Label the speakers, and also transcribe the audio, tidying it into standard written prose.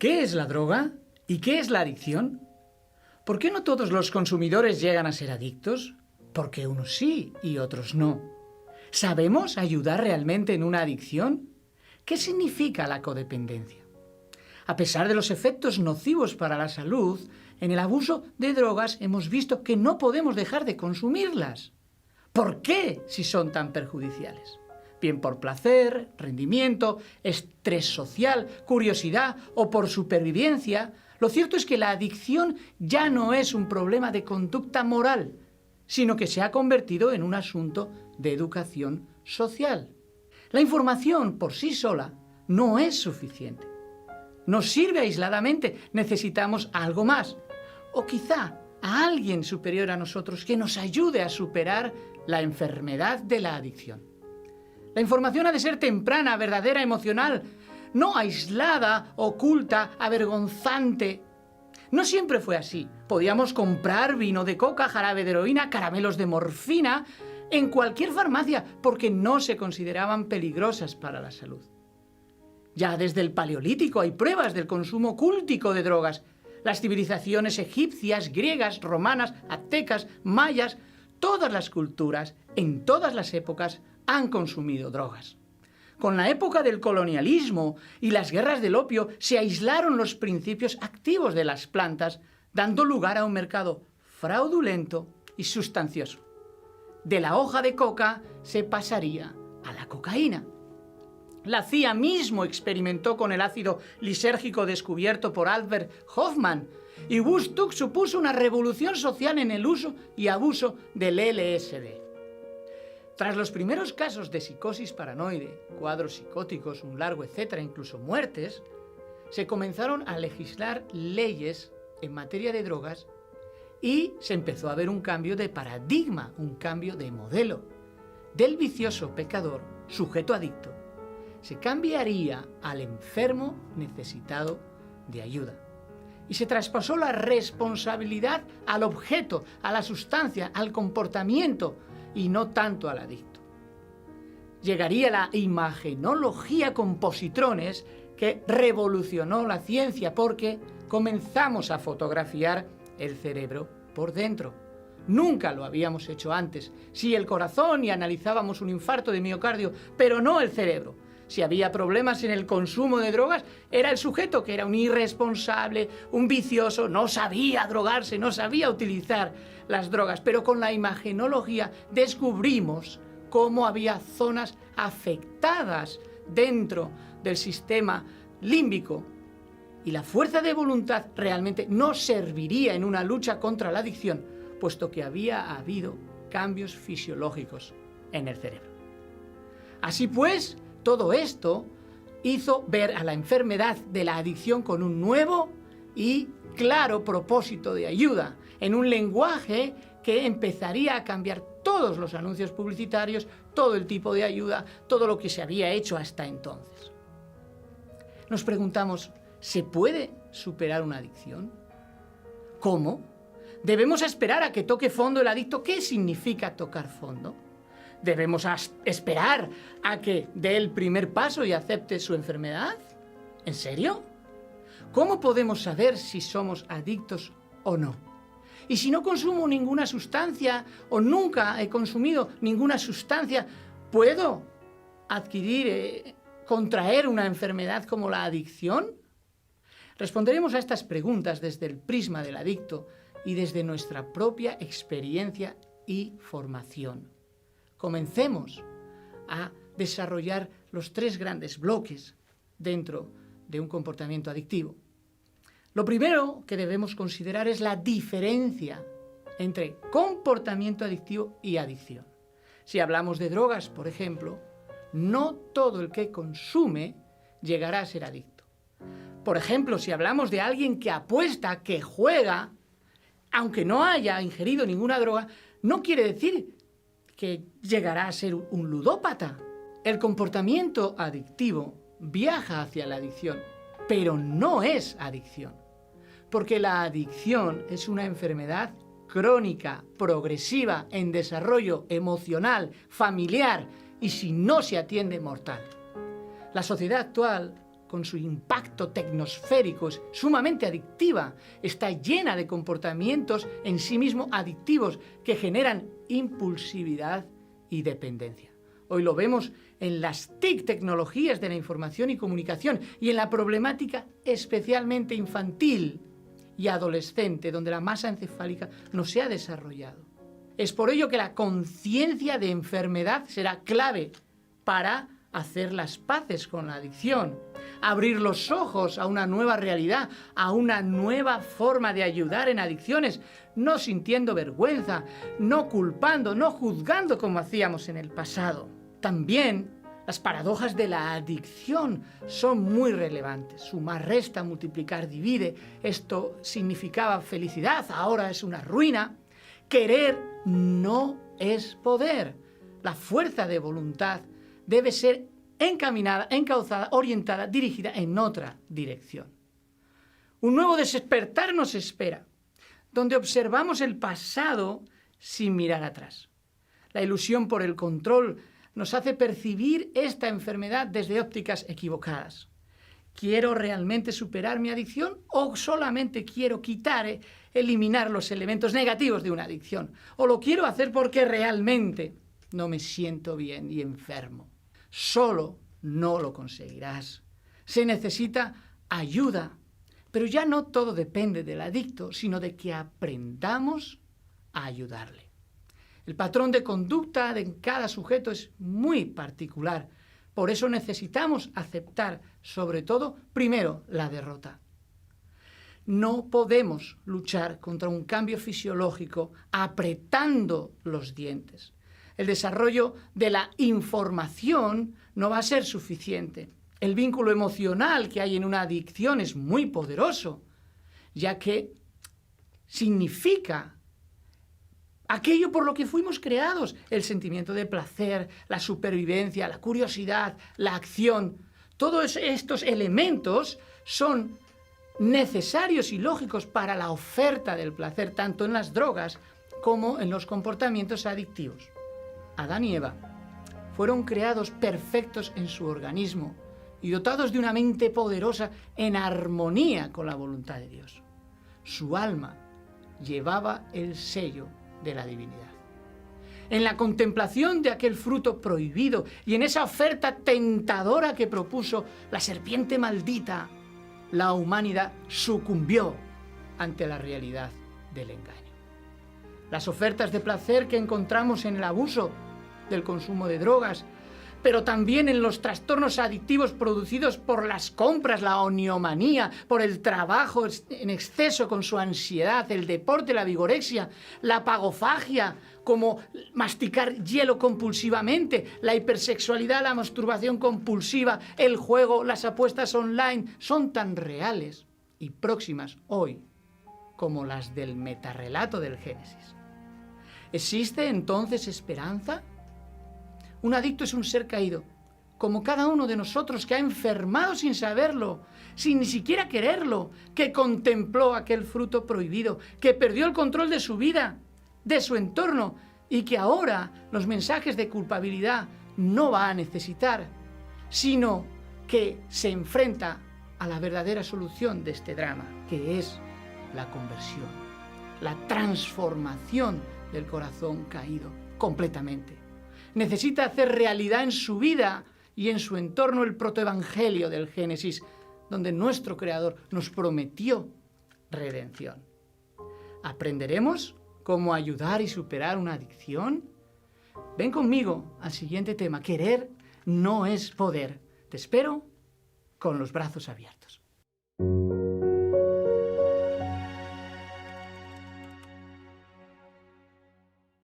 Speaker 1: ¿Qué es la droga? ¿Y qué es la adicción? ¿Por qué no todos los consumidores llegan a ser adictos? Porque unos sí y otros no. ¿Sabemos ayudar realmente en una adicción? ¿Qué significa la codependencia? A pesar de los efectos nocivos para la salud, en el abuso de drogas hemos visto que no podemos dejar de consumirlas. ¿Por qué si son tan perjudiciales? Bien por placer, rendimiento, estrés social, curiosidad o por supervivencia, lo cierto es que la adicción ya no es un problema de conducta moral, sino que se ha convertido en un asunto de educación social. La información por sí sola no es suficiente. Nos sirve aisladamente, necesitamos algo más. O quizá a alguien superior a nosotros que nos ayude a superar la enfermedad de la adicción. La información ha de ser temprana, verdadera, emocional, no aislada, oculta, avergonzante. No siempre fue así. Podíamos comprar vino de coca, jarabe de heroína, caramelos de morfina en cualquier farmacia porque no se consideraban peligrosas para la salud. Ya desde el Paleolítico hay pruebas del consumo cúltico de drogas. Las civilizaciones egipcias, griegas, romanas, aztecas, mayas, todas las culturas, en todas las épocas, han consumido drogas. Con la época del colonialismo y las guerras del opio se aislaron los principios activos de las plantas, dando lugar a un mercado fraudulento y sustancioso. De la hoja de coca se pasaría a la cocaína. La CIA mismo experimentó con el ácido lisérgico descubierto por Albert Hofmann, y Woodstock supuso una revolución social en el uso y abuso del LSD. Tras los primeros casos de psicosis paranoide, cuadros psicóticos, un largo etcétera, incluso muertes, se comenzaron a legislar leyes en materia de drogas y se empezó a ver un cambio de paradigma, un cambio de modelo. Del vicioso pecador, sujeto adicto, se cambiaría al enfermo necesitado de ayuda. Y se traspasó la responsabilidad al objeto, a la sustancia, al comportamiento, y no tanto al adicto. Llegaría la imagenología con positrones que revolucionó la ciencia porque comenzamos a fotografiar el cerebro por dentro. Nunca lo habíamos hecho antes. Sí, el corazón y analizábamos un infarto de miocardio, pero no el cerebro. Si había problemas en el consumo de drogas, era el sujeto que era un irresponsable, un vicioso, no sabía drogarse, no sabía utilizar las drogas. Pero con la imagenología descubrimos cómo había zonas afectadas dentro del sistema límbico. Y la fuerza de voluntad realmente no serviría en una lucha contra la adicción, puesto que había habido cambios fisiológicos en el cerebro. Así pues, todo esto hizo ver a la enfermedad de la adicción con un nuevo y claro propósito de ayuda, en un lenguaje que empezaría a cambiar todos los anuncios publicitarios, todo el tipo de ayuda, todo lo que se había hecho hasta entonces. Nos preguntamos, ¿se puede superar una adicción? ¿Cómo? ¿Debemos esperar a que toque fondo el adicto? ¿Qué significa tocar fondo? ¿Debemos esperar a que dé el primer paso y acepte su enfermedad? ¿En serio? ¿Cómo podemos saber si somos adictos o no? Y si no consumo ninguna sustancia o nunca he consumido ninguna sustancia, ¿puedo contraer una enfermedad como la adicción? Responderemos a estas preguntas desde el prisma del adicto y desde nuestra propia experiencia y formación. Comencemos a desarrollar los 3 grandes bloques dentro de un comportamiento adictivo. Lo primero que debemos considerar es la diferencia entre comportamiento adictivo y adicción. Si hablamos de drogas, por ejemplo, no todo el que consume llegará a ser adicto. Por ejemplo, si hablamos de alguien que apuesta, que juega, aunque no haya ingerido ninguna droga, no quiere decir que llegará a ser un ludópata. El comportamiento adictivo viaja hacia la adicción, pero no es adicción, porque la adicción es una enfermedad crónica, progresiva, en desarrollo emocional, familiar y si no se atiende, mortal. La sociedad actual con su impacto tecnosférico, es sumamente adictiva. Está llena de comportamientos en sí mismo adictivos que generan impulsividad y dependencia. Hoy lo vemos en las TIC, tecnologías de la información y comunicación, y en la problemática especialmente infantil y adolescente, donde la masa encefálica no se ha desarrollado. Es por ello que la conciencia de enfermedad será clave para hacer las paces con la adicción, abrir los ojos a una nueva realidad, a una nueva forma de ayudar en adicciones, no sintiendo vergüenza, no culpando, no juzgando como hacíamos en el pasado. También las paradojas de la adicción son muy relevantes. Sumar, resta, multiplicar, divide. Esto significaba felicidad, ahora es una ruina. Querer no es poder. La fuerza de voluntad debe ser encaminada, encauzada, orientada, dirigida en otra dirección. Un nuevo despertar nos espera, donde observamos el pasado sin mirar atrás. La ilusión por el control nos hace percibir esta enfermedad desde ópticas equivocadas. ¿Quiero realmente superar mi adicción o solamente quiero eliminar los elementos negativos de una adicción? ¿O lo quiero hacer porque realmente no me siento bien y enfermo? Solo no lo conseguirás. Se necesita ayuda, pero ya no todo depende del adicto, sino de que aprendamos a ayudarle. El patrón de conducta de cada sujeto es muy particular. Por eso necesitamos aceptar, sobre todo, primero, la derrota. No podemos luchar contra un cambio fisiológico apretando los dientes. El desarrollo de la información no va a ser suficiente. El vínculo emocional que hay en una adicción es muy poderoso, ya que significa aquello por lo que fuimos creados, el sentimiento de placer, la supervivencia, la curiosidad, la acción. Todos estos elementos son necesarios y lógicos para la oferta del placer, tanto en las drogas como en los comportamientos adictivos. Adán y Eva fueron creados perfectos en su organismo y dotados de una mente poderosa en armonía con la voluntad de Dios. Su alma llevaba el sello de la divinidad. En la contemplación de aquel fruto prohibido y en esa oferta tentadora que propuso la serpiente maldita, la humanidad sucumbió ante la realidad del engaño. Las ofertas de placer que encontramos en el abuso del consumo de drogas, pero también en los trastornos adictivos producidos por las compras, la oniomanía, por el trabajo en exceso con su ansiedad, el deporte, la vigorexia, la pagofagia, como masticar hielo compulsivamente, la hipersexualidad, la masturbación compulsiva, el juego, las apuestas online, son tan reales y próximas hoy como las del metarrelato del Génesis. ¿Existe entonces esperanza? Un adicto es un ser caído, como cada uno de nosotros, que ha enfermado sin saberlo, sin ni siquiera quererlo, que contempló aquel fruto prohibido, que perdió el control de su vida, de su entorno, y que ahora los mensajes de culpabilidad no va a necesitar, sino que se enfrenta a la verdadera solución de este drama, que es la conversión, la transformación del corazón caído completamente. Necesita hacer realidad en su vida y en su entorno el protoevangelio del Génesis, donde nuestro Creador nos prometió redención. ¿Aprenderemos cómo ayudar y superar una adicción? Ven conmigo al siguiente tema. Querer no es poder. Te espero con los brazos abiertos.